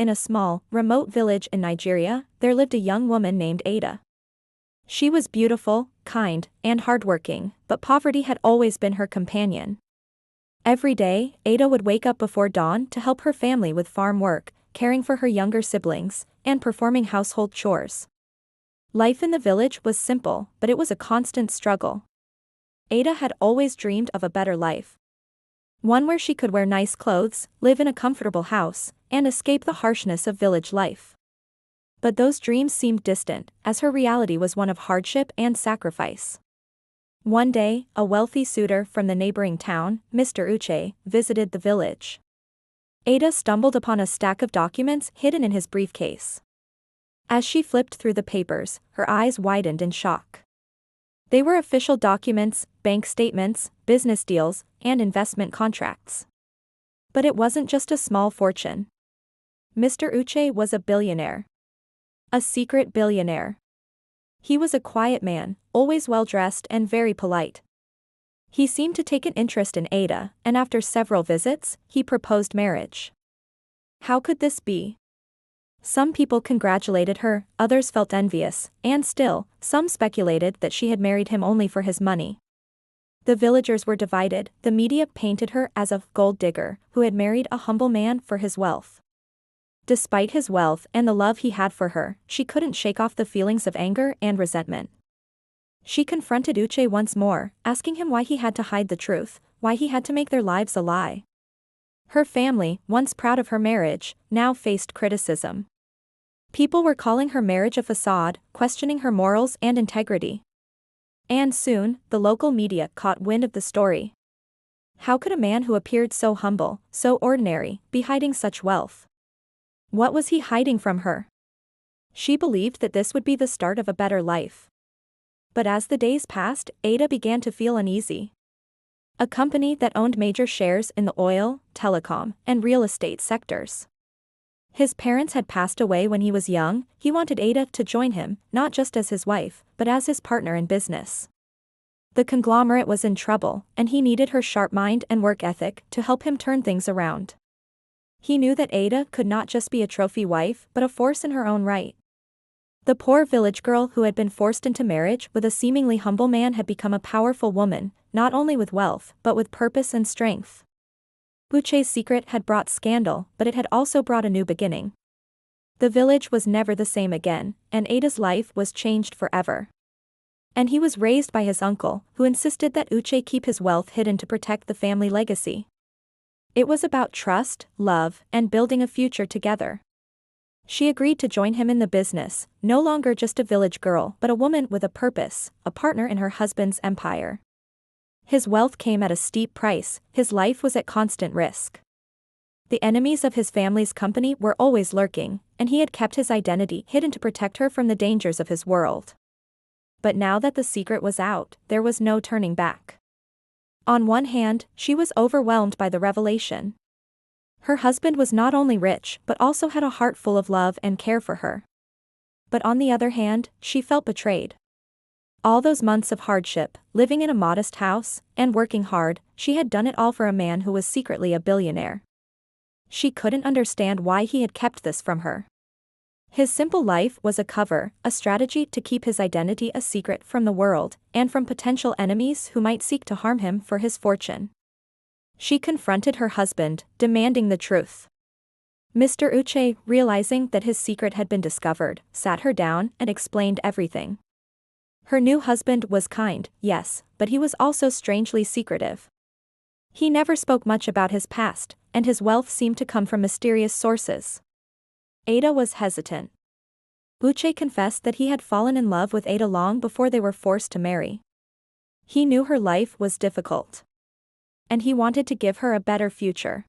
in a small, remote village in Nigeria, there lived a young woman named Ada. She was beautiful, kind, and hardworking, but poverty had always been her companion. Every day, Ada would wake up before dawn to help her family with farm work, caring for her younger siblings, and performing household chores. Life in the village was simple, but it was a constant struggle. Ada had always dreamed of a better life. One where she could wear nice clothes, live in a comfortable house, and escape the harshness of village life. But those dreams seemed distant, as her reality was one of hardship and sacrifice. One day, a wealthy suitor from the neighboring town, Mr. Uche, visited the village. Ada stumbled upon a stack of documents hidden in his briefcase. As she flipped through the papers, her eyes widened in shock. They were official documents, bank statements, business deals, and investment contracts. But it wasn't just a small fortune. Mr. Uche was a billionaire. A secret billionaire. He was a quiet man, always well-dressed and very polite. He seemed to take an interest in Ada, and after several visits, he proposed marriage. How could this be? Some people congratulated her, others felt envious, and still, some speculated that she had married him only for his money. The villagers were divided. The media painted her as a gold digger who had married a humble man for his wealth. Despite his wealth and the love he had for her, she couldn't shake off the feelings of anger and resentment. She confronted Uche once more, asking him why he had to hide the truth, why he had to make their lives a lie. Her family, once proud of her marriage, now faced criticism. People were calling her marriage a facade, questioning her morals and integrity. And soon, the local media caught wind of the story. How could a man who appeared so humble, so ordinary, be hiding such wealth? What was he hiding from her? She believed that this would be the start of a better life. But as the days passed, Ada began to feel uneasy. A company that owned major shares in the oil, telecom, and real estate sectors. His parents had passed away when he was young. He wanted Ada to join him, not just as his wife, but as his partner in business. The conglomerate was in trouble, and he needed her sharp mind and work ethic to help him turn things around. He knew that Ada could not just be a trophy wife, but a force in her own right. The poor village girl who had been forced into marriage with a seemingly humble man had become a powerful woman, not only with wealth, but with purpose and strength. Uche's secret had brought scandal, but it had also brought a new beginning. The village was never the same again, and Ada's life was changed forever. And he was raised by his uncle, who insisted that Uche keep his wealth hidden to protect the family legacy. It was about trust, love, and building a future together. She agreed to join him in the business, no longer just a village girl but a woman with a purpose, a partner in her husband's empire. His wealth came at a steep price, his life was at constant risk. The enemies of his family's company were always lurking, and he had kept his identity hidden to protect her from the dangers of his world. But now that the secret was out, there was no turning back. On one hand, she was overwhelmed by the revelation. Her husband was not only rich but also had a heart full of love and care for her. But on the other hand, she felt betrayed. All those months of hardship, living in a modest house, and working hard, she had done it all for a man who was secretly a billionaire. She couldn't understand why he had kept this from her. His simple life was a cover, a strategy to keep his identity a secret from the world, and from potential enemies who might seek to harm him for his fortune. She confronted her husband, demanding the truth. Mr. Uche, realizing that his secret had been discovered, sat her down and explained everything. Her new husband was kind, yes, but he was also strangely secretive. He never spoke much about his past, and his wealth seemed to come from mysterious sources. Ada was hesitant. Uche confessed that he had fallen in love with Ada long before they were forced to marry. He knew her life was difficult. And he wanted to give her a better future.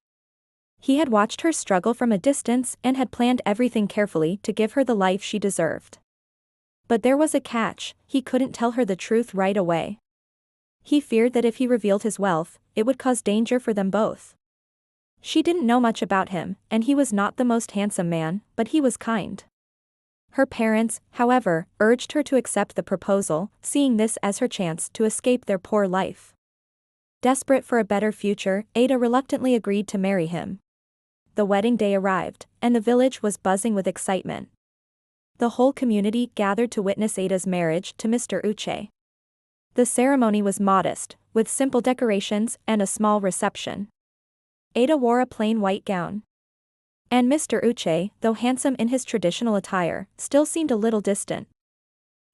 He had watched her struggle from a distance and had planned everything carefully to give her the life she deserved. But there was a catch: he couldn't tell her the truth right away. He feared that if he revealed his wealth, it would cause danger for them both. She didn't know much about him, and he was not the most handsome man, but he was kind. Her parents, however, urged her to accept the proposal, seeing this as her chance to escape their poor life. Desperate for a better future, Ada reluctantly agreed to marry him. the wedding day arrived, and the village was buzzing with excitement. The whole community gathered to witness Ada's marriage to Mr. Uche. The ceremony was modest, with simple decorations and a small reception. Ada wore a plain white gown. And Mr. Uche, though handsome in his traditional attire, still seemed a little distant.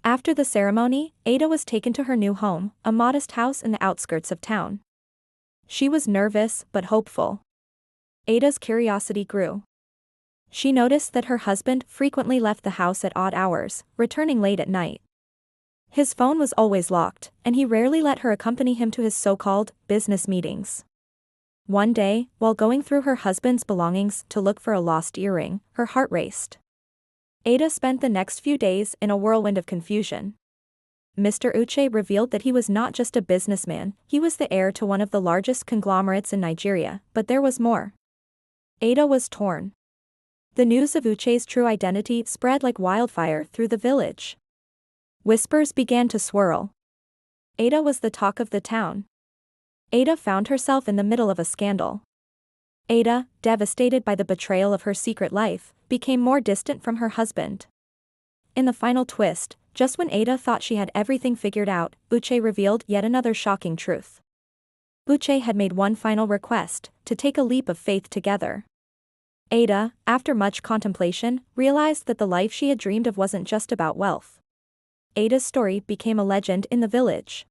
After the ceremony, Ada was taken to her new home, a modest house in the outskirts of town. She was nervous but hopeful. Ada's curiosity grew. She noticed that her husband frequently left the house at odd hours, returning late at night. His phone was always locked, and he rarely let her accompany him to his so-called business meetings. One day, while going through her husband's belongings to look for a lost earring, her heart raced. Ada spent the next few days in a whirlwind of confusion. Mr. Uche revealed that he was not just a businessman, he was the heir to one of the largest conglomerates in Nigeria, but there was more. Ada was torn. The news of Uche's true identity spread like wildfire through the village. Whispers began to swirl. Ada was the talk of the town. Ada found herself in the middle of a scandal. Ada, devastated by the betrayal of her secret life, became more distant from her husband. In the final twist, just when Ada thought she had everything figured out, Uche revealed yet another shocking truth. Uche had made one final request, to take a leap of faith together. Ada, after much contemplation, realized that the life she had dreamed of wasn't just about wealth. Ada's story became a legend in the village.